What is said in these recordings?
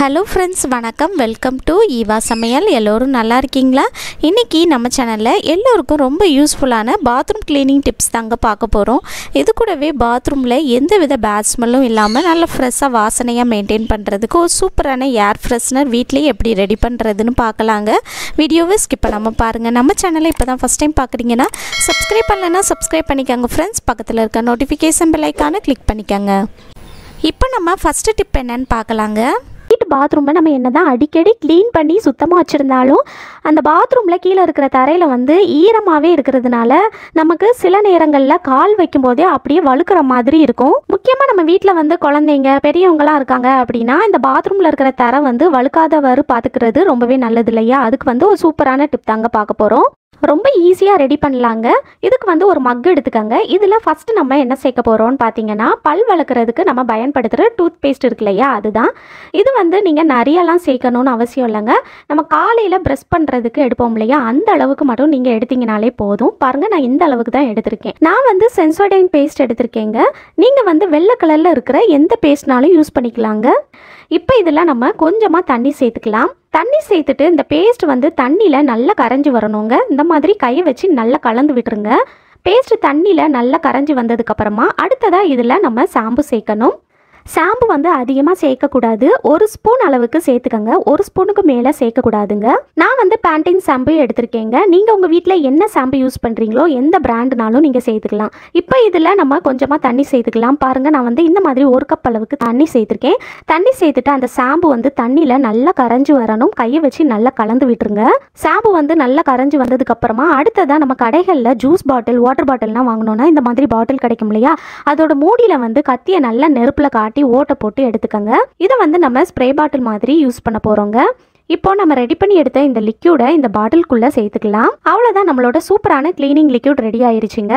Hello friends, வணக்கம். Welcome to Eva சமையல். எல்லோரும் நல்லா இருக்கீங்களா? இன்றைக்கி நம்ம சேனலில் எல்லோருக்கும் ரொம்ப யூஸ்ஃபுல்லான பாத்ரூம் க்ளீனிங் டிப்ஸ் தாங்க பார்க்க போகிறோம். இது கூடவே பாத்ரூமில் எந்த வித பேட் ஸ்மெல்லும் இல்லாமல் நல்ல ஃப்ரெஷ்ஷாக வாசனையாக மெயின்டைன் பண்ணுறதுக்கு ஒரு சூப்பரான ஏர் ஃப்ரெஷ்னர் வீட்லேயே எப்படி ரெடி பண்ணுறதுன்னு பார்க்கலாங்க. வீடியோவை ஸ்கிப் பண்ணாமல் பாருங்கள். நம்ம சேனலை இப்போ தான் ஃபஸ்ட் டைம் பார்க்குறீங்கன்னா சப்ஸ்கிரைப் பண்ணலைன்னா சப்ஸ்கிரைப் பண்ணிக்கோங்க ஃப்ரெண்ட்ஸ். பக்கத்தில் இருக்க நோட்டிஃபிகேஷன் பெல் ஐக்கானை கிளிக் பண்ணிக்கோங்க. இப்போ நம்ம ஃபஸ்ட்டு டிப் என்னன்னு பார்க்கலாங்க. வீட்டு பாத்ரூமை நம்ம என்ன தான் அடிக்கடி க்ளீன் பண்ணி சுத்தமாக வச்சுருந்தாலும் அந்த பாத்ரூமில் கீழே இருக்கிற தரையில் ஈரமாகவே இருக்கிறதுனால நமக்கு சில நேரங்களில் கால் வைக்கும்போதே அப்படியே வழுக்கிற மாதிரி இருக்கும். முக்கியமாக நம்ம வீட்டில் குழந்தைங்க பெரியவங்களாம் இருக்காங்க அப்படின்னா இந்த பாத்ரூமில் இருக்கிற தரை வழுக்காதவாறு பார்த்துக்கிறது ரொம்பவே நல்லது இல்லையா? அதுக்கு ஒரு சூப்பரான டிப் தாங்க பார்க்க போகிறோம். ரொம்ப ஈஸியாக ரெடி பண்ணலாங்க. இதுக்கு ஒரு மக் எடுத்துக்கோங்க. இதில் ஃபஸ்ட்டு நம்ம என்ன சேர்க்க போகிறோம்னு பார்த்தீங்கன்னா, பல் வளர்க்குறதுக்கு நம்ம பயன்படுத்துகிற டூத் பேஸ்ட் இருக்கு இல்லையா, அதுதான். இது நீங்கள் நிறையலாம் சேர்க்கணும்னு அவசியம் இல்லைங்க. நம்ம காலையில் ப்ரஷ் பண்ணுறதுக்கு எடுப்போம் இல்லையா, அந்த அளவுக்கு மட்டும் நீங்கள் எடுத்தீங்கனாலே போதும். பாருங்கள், நான் இந்த அளவுக்கு தான் எடுத்திருக்கேன். நான் சென்சோடைன் பேஸ்ட் எடுத்திருக்கேங்க. நீங்கள் வெள்ளை கலரில் இருக்கிற எந்த பேஸ்ட்னாலும் யூஸ் பண்ணிக்கலாங்க. இப்போ இதில் நம்ம கொஞ்சமாக தண்ணி சேர்த்துக்கலாம். தண்ணி சேர்த்துட்டு இந்த பேஸ்ட் தண்ணியில் நல்லா கரைஞ்சி வரணுங்க. இந்த மாதிரி கையை வச்சு நல்லா கலந்து விட்டுருங்க. பேஸ்ட் தண்ணியில் நல்லா கரைஞ்சி வந்ததுக்கப்புறமா அடுத்ததாக இதில் நம்ம ஷாம்பு சேர்க்கணும். ஷாம்பு அதிகமாக சேர்க்கக்கூடாது. ஒரு ஸ்பூன் அளவுக்கு சேர்த்துக்கங்க. ஒரு ஸ்பூனுக்கு மேலே சேர்க்கக்கூடாதுங்க. நான் பேண்டின் ஷாம்பு எடுத்திருக்கேங்க. நீங்கள் உங்கள் வீட்டில் என்ன ஷாம்பு யூஸ் பண்ணுறீங்களோ எந்த பிராண்டுனாலும் நீங்கள் சேர்த்துக்கலாம். இப்போ இதில் நம்ம கொஞ்சமாக தண்ணி சேர்த்துக்கலாம். பாருங்கள், நான் இந்த மாதிரி ஒரு கப் அளவுக்கு தண்ணி சேர்த்துருக்கேன். தண்ணி சேர்த்துட்டு அந்த ஷாம்பு தண்ணியில் நல்லா கரைஞ்சி வரணும். கையை வச்சு நல்லா கலந்து விட்டுருங்க. ஷாம்பு நல்லா கரைஞ்சி வந்ததுக்கப்புறமா அடுத்ததாக நம்ம கடைகளில் ஜூஸ் பாட்டில், வாட்டர் பாட்டில்லாம் வாங்கினோன்னா இந்த மாதிரி பாட்டில் கிடைக்கும் இல்லையா, அதோட மூடியில் கத்தியை நல்லா நெருப்பில் காட்டி ஓட்டை போட்டு எடுத்துக்கங்க. இதை நம்ம ஸ்ப்ரே பாட்டில் மாதிரி யூஸ் பண்ண போகிறோங்க. இப்போ நம்ம ரெடி பண்ணி எடுத்த இந்த லிக்யூடை இந்த பாட்டிலுக்குள்ளே சேர்த்துக்கலாம். அவ்வளோதான், நம்மளோட சூப்பரான கிளீனிங் லிக்யூட் ரெடி ஆயிருச்சுங்க.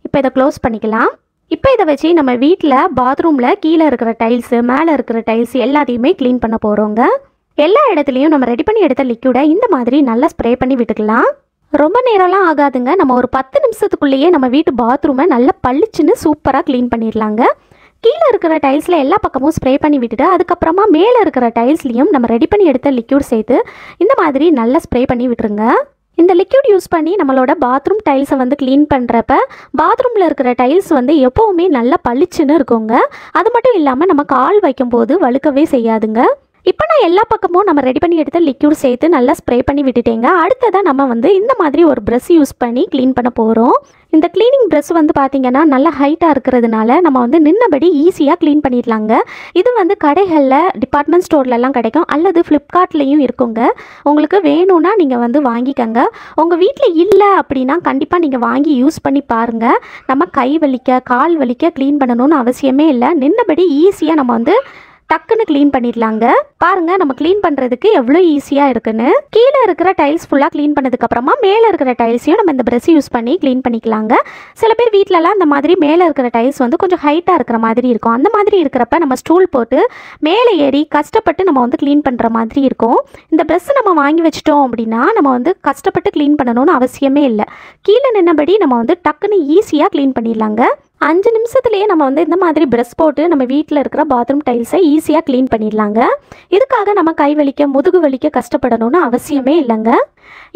இப்போ இதை க்ளோஸ் பண்ணிக்கலாம். இப்போ இதை வச்சு நம்ம வீட்டில் பாத்ரூமில் கீழே இருக்கிற டைல்ஸு, மேலே இருக்கிற டைல்ஸ் எல்லாத்தையுமே க்ளீன் பண்ண போகிறோங்க. எல்லா இடத்துலையும் நம்ம ரெடி பண்ணி எடுத்த லிக்யூடை இந்த மாதிரி நல்லா ஸ்ப்ரே பண்ணி விட்டுக்கலாம். ரொம்ப நேரம்லாம் ஆகாதுங்க. நம்ம ஒரு 10 நிமிஷத்துக்குள்ளேயே நம்ம வீட்டு பாத்ரூமை நல்லா பளிச்சுன்னு சூப்பராக க்ளீன் பண்ணிடலாங்க. கீழே இருக்கிற டைல்ஸில் எல்லா பக்கமும் ஸ்ப்ரே பண்ணி விட்டுட்டு அதுக்கப்புறமா மேலே இருக்கிற டைல்ஸ்லையும் நம்ம ரெடி பண்ணி எடுத்த லிக்யூட் சேர்த்து இந்த மாதிரி நல்லா ஸ்ப்ரே பண்ணி விட்டுருங்க. இந்த லிக்யூட் யூஸ் பண்ணி நம்மளோட பாத்ரூம் டைல்ஸை க்ளீன் பண்ணுறப்ப பாத்ரூமில் இருக்கிற டைல்ஸ் எப்போவுமே நல்லா பளிச்சுன்னு இருக்குங்க. அது மட்டும் இல்லாமல் நம்ம கால் வைக்கும்போது வழுக்கவே செய்யாதுங்க. இப்போ நான் எல்லா பக்கமும் நம்ம ரெடி பண்ணி எடுத்த லிக்யூட் சேர்த்து நல்லா ஸ்ப்ரே பண்ணி விட்டுட்டேங்க. அடுத்ததாக நம்ம இந்த மாதிரி ஒரு ப்ரஷ் யூஸ் பண்ணி க்ளீன் பண்ண போகிறோம். இந்த க்ளீனிங் ப்ரஷ் பார்த்தீங்கன்னா நல்லா ஹைட்டாக இருக்கிறதுனால நம்ம நின்னபடி ஈஸியாக க்ளீன் பண்ணிடலாங்க. இது கடைகளில், டிபார்ட்மெண்ட் ஸ்டோர்லலாம் கிடைக்கும், அல்லது ஃப்ளிப்கார்ட்லேயும் இருக்குங்க. உங்களுக்கு வேணும்னா நீங்கள் வாங்கிக்கங்க. உங்கள் வீட்டில் இல்லை அப்படின்னா கண்டிப்பாக நீங்கள் வாங்கி யூஸ் பண்ணி பாருங்கள். நம்ம கை வலிக்க, கால் வலிக்க க்ளீன் பண்ணணும்னு அவசியமே இல்லை. நின்னபடி ஈஸியாக நம்ம டக்குன்னு க்ளீன் பண்ணிடலாங்க. பாருங்க, நம்ம க்ளீன் பண்ணுறதுக்கு எவ்வளோ ஈஸியாக இருக்குன்னு. கீழே இருக்கிற டைல்ஸ் ஃபுல்லாக க்ளீன் பண்ணதுக்கப்புறமா மேலே இருக்கிற டைல்ஸையும் நம்ம இந்த ப்ரஷ் யூஸ் பண்ணி க்ளீன் பண்ணிக்கலாங்க. சில பேர் வீட்டிலலாம் இந்த மாதிரி மேலே இருக்கிற டைல்ஸ் கொஞ்சம் ஹைட்டாக இருக்கிற மாதிரி இருக்கும். அந்த மாதிரி இருக்கிறப்ப நம்ம ஸ்டூல் போட்டு மேலே ஏறி கஷ்டப்பட்டு நம்ம க்ளீன் பண்ணுற மாதிரி இருக்கும். இந்த ப்ரஷ் நம்ம வாங்கி வச்சிட்டோம் அப்படின்னா நம்ம கஷ்டப்பட்டு க்ளீன் பண்ணணும்னு அவசியமே இல்லை. கீழே நின்னபடி நம்ம டக்குன்னு ஈஸியாக க்ளீன் பண்ணிடலாங்க. 5 நிமிஷத்துலேயே நம்ம இந்த மாதிரி ப்ரஷ் போட்டு நம்ம வீட்டில் இருக்கிற பாத்ரூம் டைல்ஸை ஈஸியாக க்ளீன் பண்ணிடலாங்க. இதுக்காக நம்ம கை வலிக்க, முதுகு வலிக்க கஷ்டப்படணும்னு அவசியமே இல்லைங்க.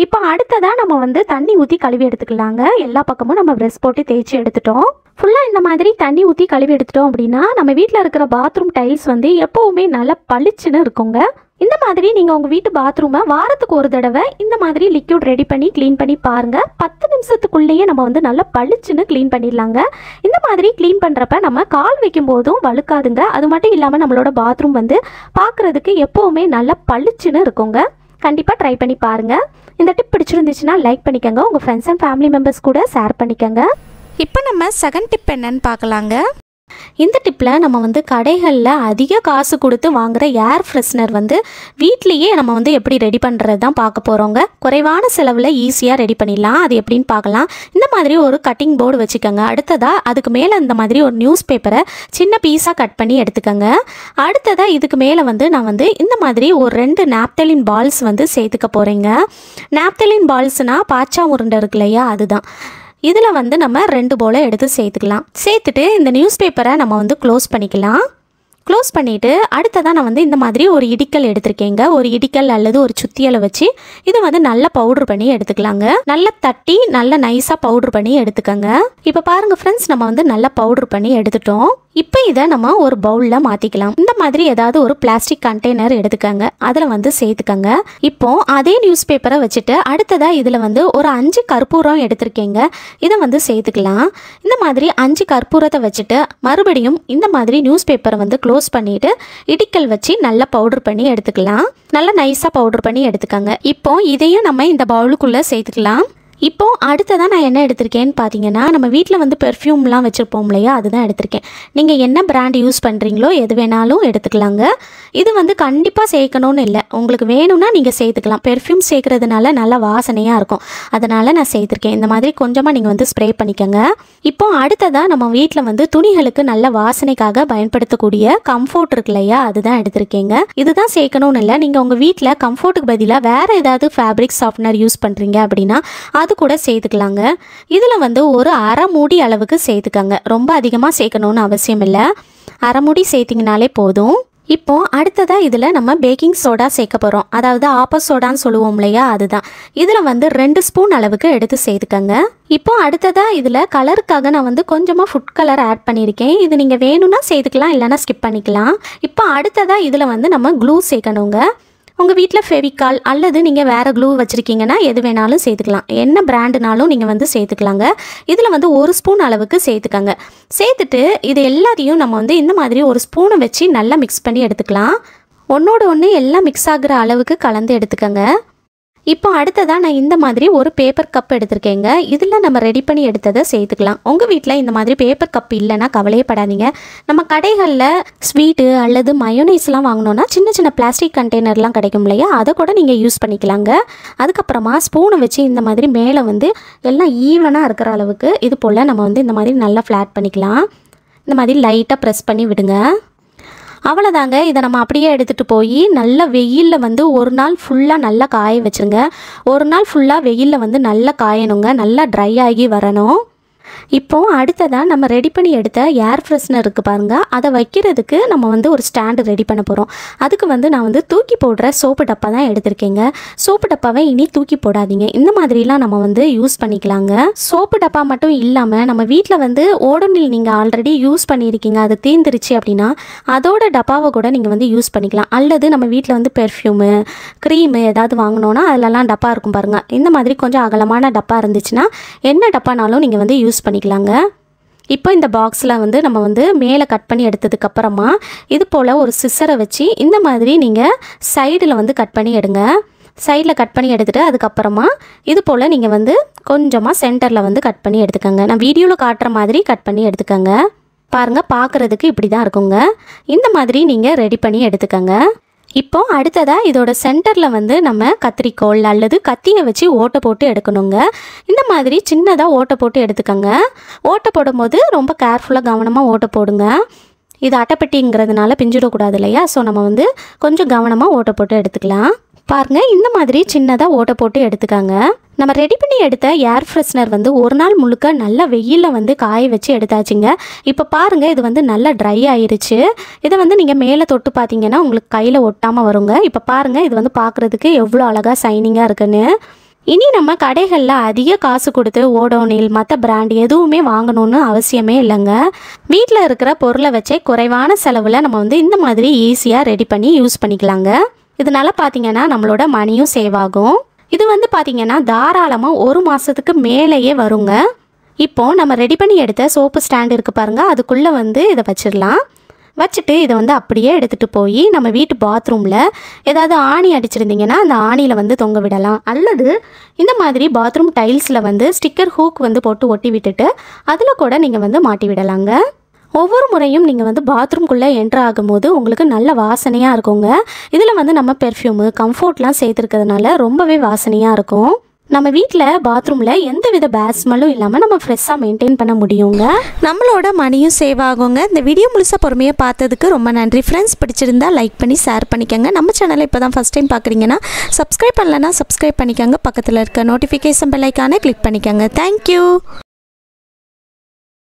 இப்போ அடுத்ததாக நம்ம தண்ணி ஊற்றி கழுவி எடுத்துக்கலாங்க. எல்லா பக்கமும் நம்ம ப்ரஷ் போட்டு தேய்ச்சி எடுத்துட்டோம். ஃபுல்லாக இந்த மாதிரி தண்ணி ஊற்றி கழுவி எடுத்துட்டோம் அப்படின்னா நம்ம வீட்டில் இருக்கிற பாத்ரூம் டைல்ஸ் எப்போவுமே நல்லா பளிச்சுன்னு இருக்குங்க. இந்த மாதிரி நீங்கள் உங்கள் வீட்டு பாத்ரூமை வாரத்துக்கு ஒரு தடவை இந்த மாதிரி லிக்யூட் ரெடி பண்ணி க்ளீன் பண்ணி பாருங்கள். 10 நிமிஷத்துக்குள்ளேயே நம்ம நல்லா பளிச்சுன்னு க்ளீன் பண்ணிடலாங்க. இந்த மாதிரி க்ளீன் பண்ணுறப்ப நம்ம கால் வைக்கும் போதும் வழுக்காதுங்க. அது மட்டும் இல்லாமல் நம்மளோட பாத்ரூம் பார்க்குறதுக்கு எப்போவுமே நல்லா பளிச்சுன்னு இருக்குங்க. கண்டிப்பாக ட்ரை பண்ணி பாருங்கள். இந்த டிப் பிடிச்சிருந்துச்சுன்னா லைக் பண்ணிக்கோங்க. உங்கள் ஃப்ரெண்ட்ஸ் அண்ட் ஃபேமிலி மெம்பர்ஸ் கூட ஷேர் பண்ணிக்கோங்க. இப்போ நம்ம செகண்ட் டிப் என்னன்னு பார்க்கலாங்க. இந்த டிப்பில் நம்ம கடைகளில் அதிக காசு கொடுத்து வாங்குகிற ஏர் ஃப்ரெஷ்னர் வீட்லேயே நம்ம எப்படி ரெடி பண்ணுறது தான் பார்க்க போகிறோங்க. குறைவான செலவில் ஈஸியாக ரெடி பண்ணிடலாம். அது எப்படின்னு பார்க்கலாம். இந்த மாதிரி ஒரு கட்டிங் போர்டு வச்சுக்கோங்க. அடுத்ததாக அதுக்கு மேலே இந்த மாதிரி ஒரு நியூஸ் பேப்பரை சின்ன பீஸாக கட் பண்ணி எடுத்துக்கோங்க. அடுத்ததாக இதுக்கு மேலே நான் இந்த மாதிரி ஒரு 2 நாப்தலின் பால்ஸ் சேர்த்துக்க போகிறேங்க. நாப்தலின் பால்ஸ்னால் பாச்சா உருண்டை இருக்கு இல்லையா, அதுதான். இதில் நம்ம 2 போல எடுத்து சேர்த்துக்கலாம். சேர்த்துட்டு இந்த நியூஸ் பேப்பரை நம்ம க்ளோஸ் பண்ணிக்கலாம். க்ளோஸ் பண்ணிவிட்டு அடுத்ததான் நான் வந்து இந்த மாதிரி ஒரு இடிக்கல் எடுத்திருக்கேங்க. ஒரு இடிக்கல் அல்லது ஒரு சுத்தியலை வச்சு இதை வந்து நல்லா பவுடர் பண்ணி எடுத்துக்கலாங்க. நல்லா தட்டி நல்லா நைஸாக பவுடர் பண்ணி எடுத்துக்கோங்க. இப்போ பாருங்கள் ஃப்ரெண்ட்ஸ், நம்ம வந்து நல்லா பவுடர் பண்ணி எடுத்துட்டோம். இப்போ இதை நம்ம ஒரு பவுலில் மாற்றிக்கலாம். இந்த மாதிரி ஏதாவது ஒரு பிளாஸ்டிக் கண்டெய்னர் எடுத்துக்கோங்க, அதில் வந்து சேர்த்துக்கோங்க. இப்போ அதே நியூஸ் பேப்பரை வச்சுட்டு அடுத்ததாக இதில் வந்து ஒரு 5 கற்பூரம் எடுத்திருக்கேங்க, இதை வந்து சேர்த்துக்கலாம். இந்த மாதிரி 5 கற்பூரத்தை வச்சுட்டு மறுபடியும் இந்த மாதிரி நியூஸ் பேப்பரை வந்து க்ளோஸ் பண்ணிவிட்டு இடிக்கல் வச்சு நல்லா பவுடர் பண்ணி எடுத்துக்கலாம். நல்லா நைஸாக பவுடர் பண்ணி எடுத்துக்கோங்க. இப்போ இதையும் நம்ம இந்த பவுலுக்குள்ளே சேர்த்துக்கலாம். இப்போ அடுத்ததான் நான் என்ன எடுத்திருக்கேன்னு பார்த்தீங்கன்னா, நம்ம வீட்டில் வந்து பெர்ஃப்யூம்லாம் வச்சுருப்போம் இல்லையா, அதுதான் எடுத்திருக்கேன். நீங்கள் என்ன பிராண்ட் யூஸ் பண்ணுறீங்களோ எது வேணாலும் எடுத்துக்கலாங்க. இது வந்து கண்டிப்பாக சேர்க்கணும்னு இல்லை, உங்களுக்கு வேணும்னா நீங்கள் சேர்த்துக்கலாம். பெர்ஃப்யூம் சேர்க்குறதுனால நல்லா வாசனையாக இருக்கும், அதனால் நான் சேர்த்துருக்கேன். இந்த மாதிரி கொஞ்சமாக நீங்கள் வந்து ஸ்ப்ரே பண்ணிக்கோங்க. இப்போ அடுத்ததாக நம்ம வீட்டில் வந்து துணிகளுக்கு நல்ல வாசனைக்காக பயன்படுத்தக்கூடிய கம்ஃபோர்ட் இருக்கு இல்லையா, அதுதான் எடுத்திருக்கேங்க. இதுதான் சேர்க்கணும்னு இல்லை, நீங்கள் உங்கள் வீட்டில் கம்ஃபோர்ட்டுக்கு பதிலாக வேறு ஏதாவது ஃபேப்ரிக் சாஃப்ட்னர் யூஸ் பண்ணுறீங்க அப்படின்னா அது கூட சேர்த்துக்கலாங்க. இதில் வந்து ஒரு அரை மூடி அளவுக்கு சேர்த்துக்கங்க, ரொம்ப அதிகமாக சேர்க்கணும்னு அவசியம் இல்லை, அரை மூடி சேர்த்திங்கனாலே போதும். இப்போ அடுத்ததாக இதில் நம்ம பேக்கிங் சோடா சேர்க்க போகிறோம், அதாவது ஆப்ப சோடான்னு சொல்லுவோம் இல்லையா, அதுதான். இதில் வந்து 2 ஸ்பூன் அளவுக்கு எடுத்து சேர்த்துக்கங்க. இப்போ அடுத்ததாக இதில் கலருக்காக நான் வந்து கொஞ்சமாக ஃபுட் கலர் ஆட் பண்ணியிருக்கேன். இது நீங்கள் வேணும்னா சேர்த்துக்கலாம், இல்லைனா ஸ்கிப் பண்ணிக்கலாம். இப்போ அடுத்ததாக இதில் வந்து நம்ம க்ளூ சேர்க்கணுங்க. உங்கள் வீட்டில் ஃபெவிகால் அல்லது நீங்கள் வேறு க்ளூ வச்சுருக்கீங்கன்னா எது வேணாலும் சேர்த்துக்கலாம், என்ன பிராண்டுனாலும் நீங்கள் வந்து சேர்த்துக்கலாங்க. இதில் வந்து 1 ஸ்பூன் அளவுக்கு சேர்த்துக்கங்க. சேர்த்துட்டு இது எல்லாத்தையும் நம்ம வந்து இந்த மாதிரி ஒரு ஸ்பூனை வச்சு நல்லா மிக்ஸ் பண்ணி எடுத்துக்கலாம். ஒன்றோடு ஒன்று எல்லாம் மிக்ஸ் ஆகிற அளவுக்கு கலந்து எடுத்துக்கங்க. இப்போ அடுத்ததாக நான் இந்த மாதிரி ஒரு பேப்பர் கப் எடுத்திருக்கேங்க, இதில் நம்ம ரெடி பண்ணி எடுத்ததை சேர்த்துக்கலாம். உங்கள் வீட்டில் இந்த மாதிரி பேப்பர் கப் இல்லைன்னா கவலையப்படாதீங்க. நம்ம கடைகளில் ஸ்வீட்டு அல்லது மயோனைஸ்லாம் வாங்கினோன்னா சின்ன சின்ன பிளாஸ்டிக் கண்டெய்னர்லாம் கிடைக்கும் இல்லையா, அதை கூட நீங்கள் யூஸ் பண்ணிக்கலாங்க. அதுக்கப்புறமா ஸ்பூனை வச்சு இந்த மாதிரி மேலே வந்து எல்லாம் ஈவனாக இருக்கிற அளவுக்கு இது போல் நம்ம வந்து இந்த மாதிரி நல்லா ஃப்ளாட் பண்ணிக்கலாம். இந்த மாதிரி லைட்டாக ப்ரெஸ் பண்ணி விடுங்க. அவ்வளோதாங்க. இதை நம்ம அப்படியே எடுத்துகிட்டு போய் நல்லா வெயிலில் வந்து ஒரு நாள் ஃபுல்லாக நல்லா காய வச்சுருங்க. ஒரு நாள் ஃபுல்லாக வெயிலில் வந்து நல்லா காயணுங்க, நல்லா ட்ரை ஆகி வரணும். இப்போது அடுத்ததாக நம்ம ரெடி பண்ணி எடுத்த ஏர் ஃப்ரெஷ்னர் இருக்குது பாருங்கள், அதை வைக்கிறதுக்கு நம்ம வந்து ஒரு ஸ்டாண்டு ரெடி பண்ண போகிறோம். அதுக்கு வந்து நான் வந்து தூக்கி போடுற சோப்பு டப்பா தான் எடுத்திருக்கேங்க. சோப்பு டப்பாவை இனி தூக்கி போடாதீங்க, இந்த மாதிரிலாம் நம்ம வந்து யூஸ் பண்ணிக்கலாங்க. சோப்பு டப்பா மட்டும் இல்லாமல் நம்ம வீட்டில் வந்து ஓடோனில் நீங்கள் ஆல்ரெடி யூஸ் பண்ணியிருக்கீங்க, அது தீர்ந்துருச்சு அப்படின்னா அதோட டப்பாவை கூட நீங்கள் வந்து யூஸ் பண்ணிக்கலாம். அல்லது நம்ம வீட்டில் வந்து பெர்ஃப்யூமு க்ரீமு ஏதாவது வாங்கினோன்னா அதிலலாம் டப்பா இருக்கும் பாருங்கள், இந்த மாதிரி கொஞ்சம் அகலமான டப்பா இருந்துச்சுன்னா என்ன டப்பானாலும் நீங்கள் வந்து யூஸ் பண்ணிக்கலாங்க. இப்போ இந்த பாக்ஸில் வந்து நம்ம வந்து மேலே கட் பண்ணி எடுத்ததுக்கப்புறமா இது போல் ஒரு சிசரை வச்சு இந்த மாதிரி நீங்கள் சைடில் வந்து கட் பண்ணி எடுங்க. சைடில் கட் பண்ணி எடுத்துகிட்டு அதுக்கப்புறமா இது போல் நீங்கள் வந்து கொஞ்சமாக சென்டரில் வந்து கட் பண்ணி எடுத்துக்கோங்க. நான் வீடியோவில் காட்டுற மாதிரி கட் பண்ணி எடுத்துக்கோங்க. பாருங்கள், பார்க்குறதுக்கு இப்படி தான் இருக்குங்க. இந்த மாதிரி நீங்கள் ரெடி பண்ணி எடுத்துக்கோங்க. இப்போ அடுத்ததாக இதோட சென்டரில் வந்து நம்ம கத்திரிக்கோல் அல்லது கத்தியை வச்சு ஓட்டை போட்டு எடுக்கணுங்க. இந்த மாதிரி சின்னதாக ஓட்டை போட்டு எடுத்துக்கோங்க. ஓட்டை போடும்போது ரொம்ப கேர்ஃபுல்லாக கவனமாக ஓட்டை போடுங்க. இது அட்டைப்பெட்டிங்கிறதுனால பிஞ்சிடக்கூடாது இல்லையா, ஸோ நம்ம வந்து கொஞ்சம் கவனமாக ஓட்டை போட்டு எடுத்துக்கலாம். பாருங்கள், இந்த மாதிரி சின்னதாக ஓட்டை போட்டு எடுத்துக்காங்க. நம்ம ரெடி பண்ணி எடுத்த ஏர் ஃப்ரெஷ்னர் வந்து ஒரு நாள் முழுக்க நல்லா வெயிலில் வந்து காய வச்சு எடுத்தாச்சுங்க. இப்போ பாருங்கள், இது வந்து நல்லா ட்ரை ஆயிருச்சு. இதை வந்து நீங்கள் மேலே தொட்டு பார்த்தீங்கன்னா உங்களுக்கு கையில் ஒட்டாமல் வருங்க. இப்போ பாருங்கள், இது வந்து பார்க்குறதுக்கு எவ்வளோ அழகாக ஷைனிங்காக இருக்குன்னு. இனி நம்ம கடைகளில் அதிக காசு கொடுத்து ஓடோனில் மற்ற பிராண்ட் எதுவுமே வாங்கணும்னு அவசியமே இல்லைங்க. வீட்டில் இருக்கிற பொருளை வச்சே குறைவான செலவில் நம்ம வந்து இந்த மாதிரி ஈஸியாக ரெடி பண்ணி யூஸ் பண்ணிக்கலாங்க. இதனால பார்த்தீங்கன்னா நம்மளோட மணியும் சேவ் ஆகும். இது வந்து பார்த்தீங்கன்னா தாராளமாக 1 மாதத்துக்கு மேலேயே வருங்க. இப்போது நம்ம ரெடி பண்ணி எடுத்த சோப்பு ஸ்டாண்ட் இருக்குது பாருங்கள், அதுக்குள்ளே வந்து இதை வச்சிடலாம். வச்சுட்டு இதை வந்து அப்படியே எடுத்துகிட்டு போய் நம்ம வீட்டு பாத்ரூமில் ஏதாவது ஆணி அடிச்சிருந்தீங்கன்னா அந்த ஆணியில் வந்து தொங்க விடலாம். அல்லது இந்த மாதிரி பாத்ரூம் டைல்ஸில் வந்து ஸ்டிக்கர் ஹூக் வந்து போட்டு ஒட்டி விட்டுட்டு அதில் கூட நீங்கள் வந்து மாட்டி விடலாங்க. ஒவ்வொரு முறையும் நீங்கள் வந்து பாத்ரூம்குள்ளே என்ட்ரு ஆகும்போது உங்களுக்கு நல்ல வாசனையாக இருக்குங்க. இதில் வந்து நம்ம பெர்ஃப்யூமு கம்ஃபோர்ட்லாம் சேர்த்துருக்கிறதுனால ரொம்பவே வாசனையாக இருக்கும். நம்ம வீட்டில் பாத்ரூமில் எந்த வித பேட் ஸ்மெல்லும் இல்லாமல் நம்ம ஃப்ரெஷ்ஷாக மெயின்டைன் பண்ண முடியுங்க. நம்மளோட மணியும் சேவ் ஆகுங்க. இந்த வீடியோ முழுசாக பொறுமையாக பார்த்ததுக்கு ரொம்ப நன்றி ஃப்ரெண்ட்ஸ். பிடிச்சிருந்தா லைக் பண்ணி ஷேர் பண்ணிக்கோங்க. நம்ம சேனலை இப்போ தான் ஃபஸ்ட் டைம் பார்க்குறீங்கன்னா சப்ஸ்கிரைப் பண்ணலன்னா சப்ஸ்கிரைப் பண்ணிக்கோங்க. பக்கத்தில் இருக்க நோட்டிஃபிகேஷன் பெல் ஐக்கானை கிளிக் பண்ணிக்கோங்க. தேங்க்யூ.